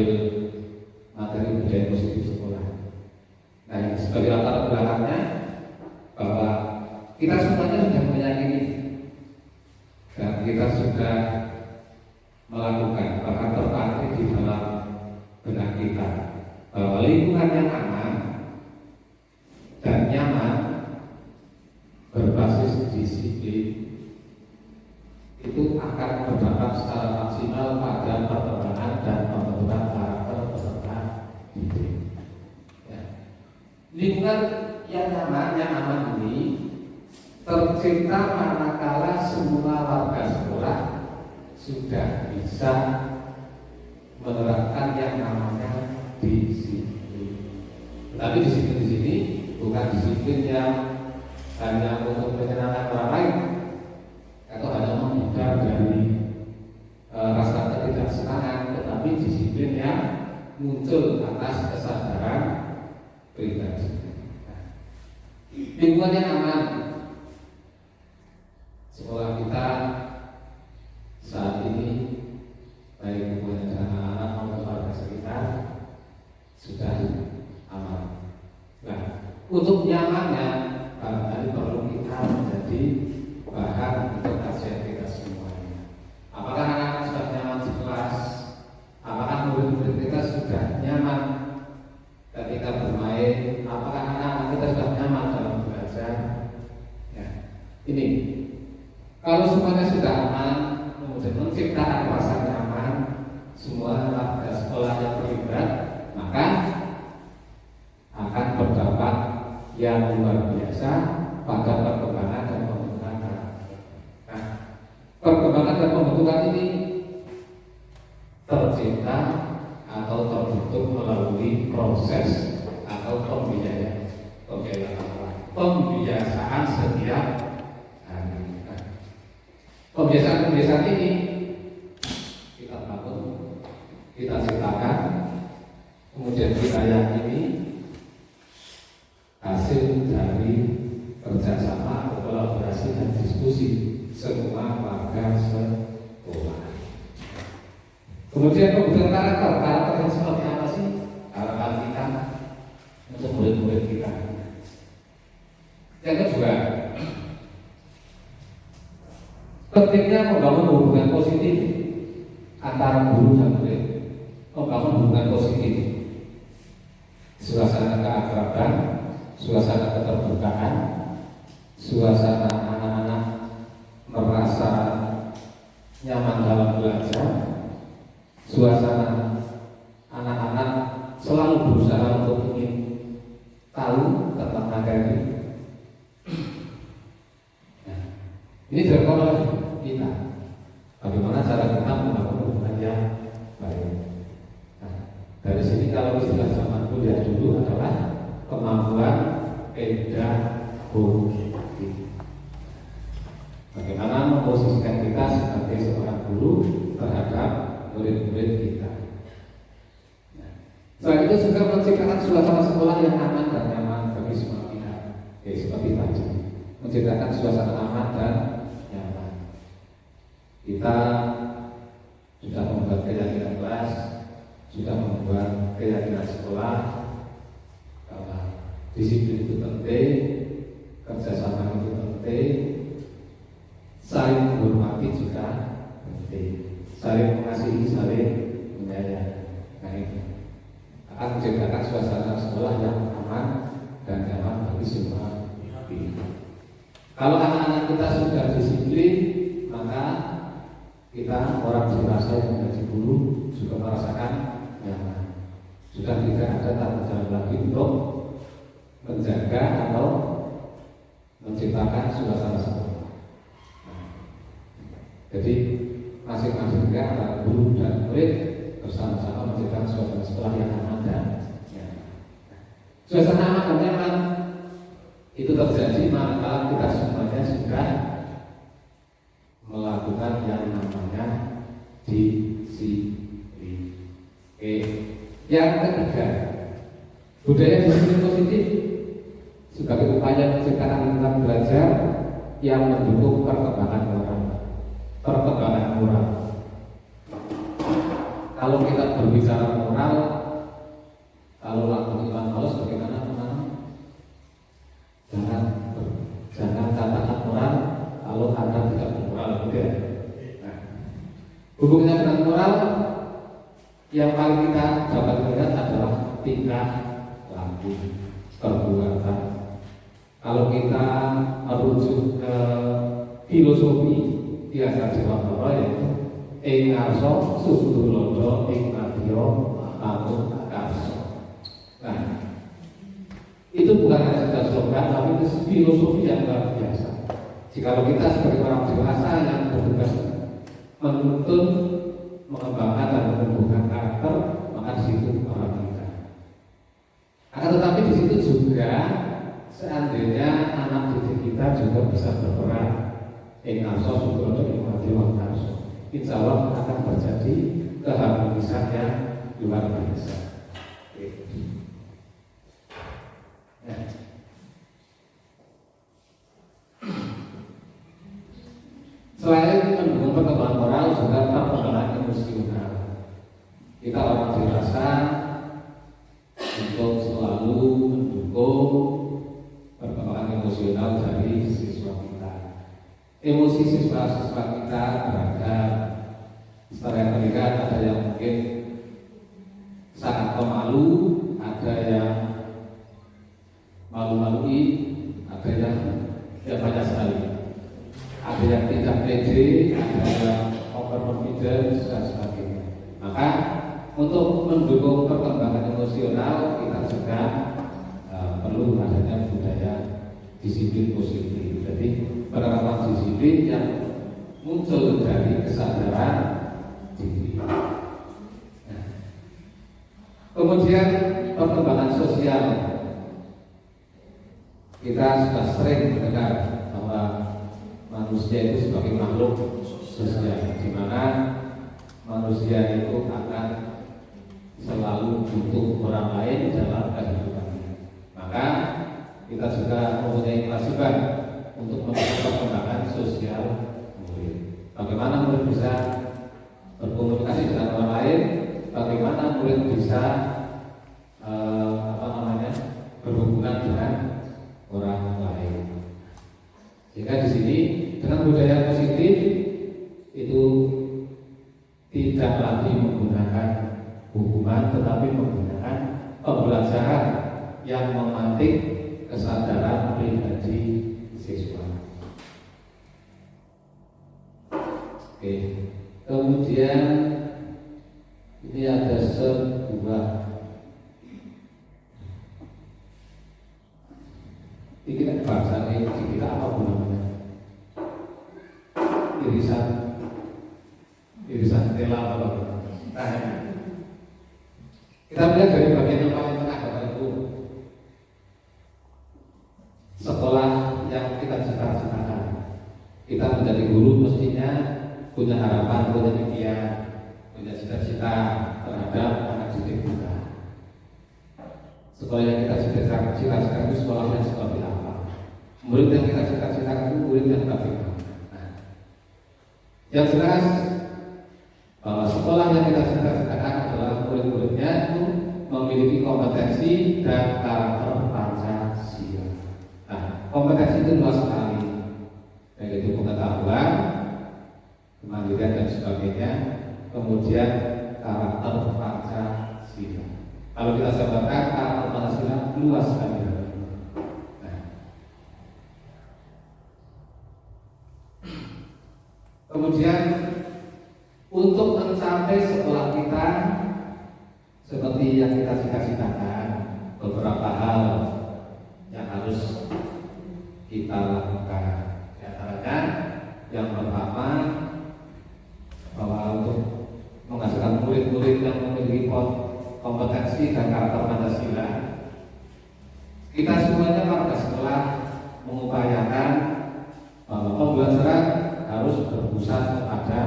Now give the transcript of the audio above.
mengambil materi budaya positif sekolah. Nah, ini sebagai latar belakangnya bahwa kita semuanya sudah meyakini dan kita sudah melakukan bahkan terpatri di dalam benak kita bahwa lingkungan yang aman dan nyaman berbasis disiplin itu akan berdampak secara maksimal pada perkembangan dan pembentukan karakter peserta didik. Ya. Lingkungan yang nyaman, yang aman ini tercipta manakala semua warga sekolah sudah bisa menerapkan yang namanya disiplin. Tapi disiplin di sini bukan disiplin yang hanya untuk menyenangkan orang lain atau hanya menghindar dari rasa ketidaksenangan, tetapi disiplin yang muncul atas kesadaran pribadi. Lingkungan yang aman. Sekolah kita saat ini baik hubungan dengan anak-anak maupun warga sekitar sudah aman. Nah, untuk nyamannya barangkali perlu kita menjadi bahan untuk kajian kita semuanya. Apakah anak-anak sudah nyaman di kelas? Apakah murid-murid kita sudah nyaman ketika bermain? Apakah anak-anak kita sudah nyaman dalam belajar? Ya, ini kalau semuanya sudah aman, kemudian menciptakan rasa nyaman semua warga sekolah yang terlibat, maka akan berdampak yang luar biasa pada perkembangan dan pembentukan karakter. Nah, perkembangan dan pembentukan ini tercipta atau terbentuk melalui proses atau pembiasaan setiap hari. Pembiasaan ini kita bangun, kita ciptakan, kemudian kita yakini hasil dari kerjasama atau kolaborasi dan diskusi semua warga sekolah. Kemudian pembentukan karakter yang seperti apa sih harapan kita untuk murid-murid kita? Yang kedua, pentingnya membangun hubungan positif antara guru dan murid, membangun hubungan positif, suasana keakraban, suasana keterbukaan, suasana anak-anak merasa nyaman dalam belajar, suasana anak-anak selalu berusaha untuk ingin tahu tentang materi. Nah, ini dilakukan oleh kita. Bagaimana cara kita membangun hubungan yang baik. Nah, dari sini kalau istilah zaman kuliah dulu adalah kemampuan pedagogi. Bagaimana memposisikan kita sebagai seorang guru terhadap murid-murid kita. Nah, selain itu juga menciptakan suasana sekolah yang aman dan nyaman bagi semua pihak. Seperti tadi, menciptakan suasana aman dan nyaman. Kita sudah membuat keyakinan kelas, sudah membuat keyakinan sekolah bahwa disiplin itu penting, kerjasama itu penting, saling menghormati juga penting, saling mengasihi, saling menyayangi. Nah, ini akan menciptakan suasana sekolah yang aman dan nyaman bagi semua pihak. Kalau anak-anak kita sudah disiplin, maka kita orang dewasa yang menjadi guru juga merasakan nyaman. Sudah tidak ada tanggung jawab lagi untuk menjaga atau menciptakan suasana sekolah. Jadi masing-masing antara guru dan murid bersama-sama menciptakan suasana sekolah yang aman dan nyaman. Suasana aman dan nyaman itu terjadi manakala kita semuanya sudah melakukan yang namanya disiplin. Yang ketiga, budaya disiplin positif sebagai upaya menciptakan lingkungan belajar yang mendukung perkembangan moral. Kalau kita berbicara moral, Hubungannya dengan moral yang paling kita dapat lihat adalah tingkah laku, perbuatan. Kalau kita merujuk ke filosofi biasa Jawa yaitu ing ngarsa susutulodo ing madya amuk karso. Nah, itu bukan hanya sekedar slogan, tapi itu filosofi yang luar biasa. Jika kita sebagai orang dewasa yang bertugas menuntun, mengembangkan dan menumbuhkan karakter, maka di situ orang kita. Akan tetapi di situ juga seandainya anak didik kita juga bisa berperan, ing ngarsa susutulodo ing madya amuk karso, insya Allah akan terjadi keharmonisan yang luar biasa. Ya. Selain mendukung perkembangan moral, juga perkembangan emosional. Kita orang dewasa untuk selalu mendukung perkembangan emosional dari siswa kita. Emosi siswa-siswa kita beragam. Setelah mereka ada yang mungkin sangat pemalu, ada yang malu-malui, ada yang banyak sekali. Ada yang tidak pede, ada yang overconfident dan sebagainya. Maka untuk mendukung perkembangan emosional kita juga perlu adanya budaya disiplin positif. Jadi penerapan disiplin yang muncul dari kesadaran diri. Nah, kemudian perkembangan sosial. Kita sudah sering mendengar bahwa manusia itu sebagai makhluk sosial, di mana manusia itu akan selalu butuh orang lain dalam kehidupannya. Maka kita juga mempunyai kewajiban untuk melakukan perkembangan sosial murid. Bagaimana murid bisa berkomunikasi dengan orang lain, bagaimana murid bisa berhubungan dengan orang lain. Sehingga di sini dengan budaya positif itu tidak lagi menggunakan hukuman, tetapi menggunakan pembelajaran yang memantik kesadaran pribadi siswa. Oke, kemudian ini ada sebuah kita bahasa ini kita apa namanya? Irisan tela apa? Nah, kita melihat dari bagian yang paling tengah Bapak Ibu. Sekolah yang kita cita-citakan, kita menjadi guru mestinya punya harapan, punya impian, punya cita-cita terhadap anak didik kita. Sekolah yang kita cita-citakan itu sekolah yang seperti apa? Murid yang kita cita-citakan itu murid yang bagaimana? Nah, yang jelas bahwa sekolah yang kita cita-citakan adalah murid-muridnya itu memiliki kompetensi dan karakter Pancasila. Nah, kompetensi itu luas sekali, baik itu pengetahuan, kemandirian dan sebagainya, kemudian karakter Pancasila. Kalau kita jabarkan karakter Pancasila luas sekali. Kemudian untuk mencapai sekolah kita seperti yang kita cita-citakan, beberapa hal yang harus kita lakukan. Di antaranya yang pertama, bahwa untuk menghasilkan murid-murid yang memiliki kompetensi dan karakter Pancasila, kita semuanya warga sekolah mengupayakan bahwa pembelajaran harus berpusat kepada